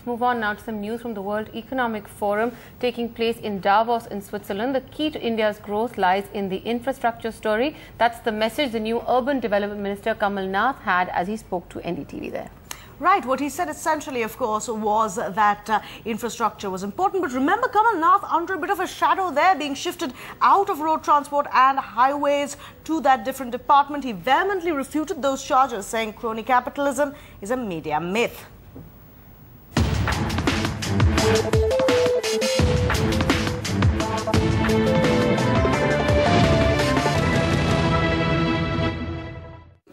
Move on now to some news from the World Economic Forum taking place in Davos in Switzerland. The key to India's growth lies in the infrastructure story. That's the message the new Urban Development Minister Kamal Nath had as he spoke to NDTV there. Right, what he said essentially, of course, was that infrastructure was important. But remember, Kamal Nath under a bit of a shadow there, being shifted out of road transport and highways to that different department. He vehemently refuted those charges, saying crony capitalism is a media myth.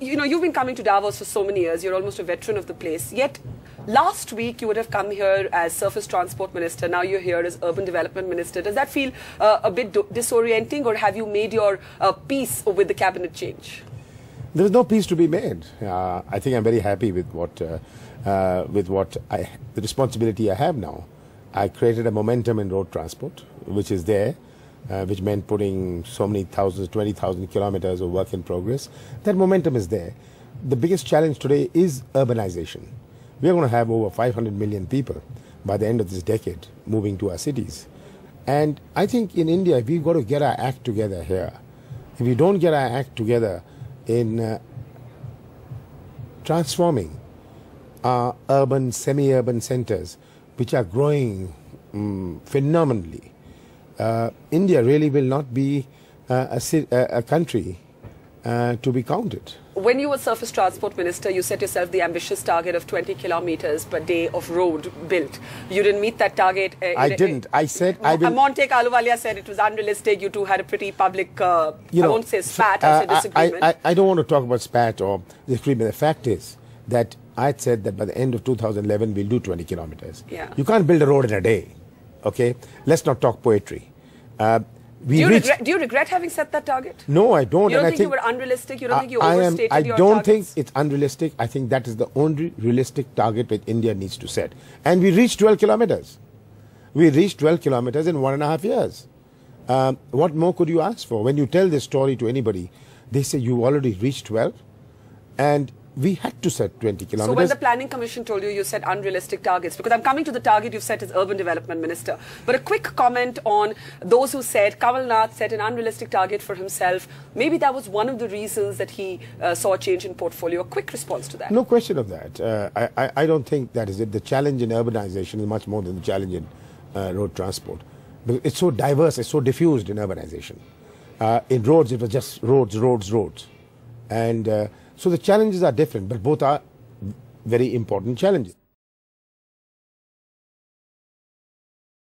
You know, you've been coming to Davos for so many years. You're almost a veteran of the place. Yet, last week you would have come here as Surface Transport Minister. Now you're here as Urban Development Minister. Does that feel a bit disorienting, or have you made your peace with the cabinet change? There is no peace to be made. I think I'm very happy with the responsibility I have now. I created a momentum in road transport, which is there, which meant putting so many thousands, 20,000 kilometers of work in progress. That momentum is there. The biggest challenge today is urbanization. We are going to have over 500 million people by the end of this decade moving to our cities. And I think in India, we've got to get our act together here. If we don't get our act together in transforming our urban, semi-urban centers, which are growing phenomenally, India really will not be a country to be counted. When you were Surface Transport Minister, you set yourself the ambitious target of 20 kilometers per day of road built. You didn't meet that target. I didn't. I said I will. Monte Ahluwalia said it was unrealistic. You two had a pretty public, I won't say spat, I'll say disagreement. I don't want to talk about spat or disagreement. The fact is that I said that by the end of 2011, we'll do 20 kilometers. Yeah. You can't build a road in a day, okay? Let's not talk poetry. Do you regret having set that target? No, I don't. You don't think you were unrealistic? You don't think you overstated your targets? I don't think it's unrealistic. I think that is the only realistic target that India needs to set. And we reached 12 kilometers. We reached 12 kilometers in 1.5 years. What more could you ask for? When you tell this story to anybody, they say you already reached 12. And we had to set 20 kilometers. So when the Planning Commission told you, you set unrealistic targets, because I'm coming to the target you've set as Urban Development Minister. But a quick comment on those who said Kamal Nath set an unrealistic target for himself. Maybe that was one of the reasons that he saw a change in portfolio. A quick response to that. No question of that. I don't think that is it. The challenge in urbanization is much more than the challenge in road transport. Because it's so diverse, it's so diffused in urbanization. In roads, it was just roads. And so the challenges are different, but both are very important challenges.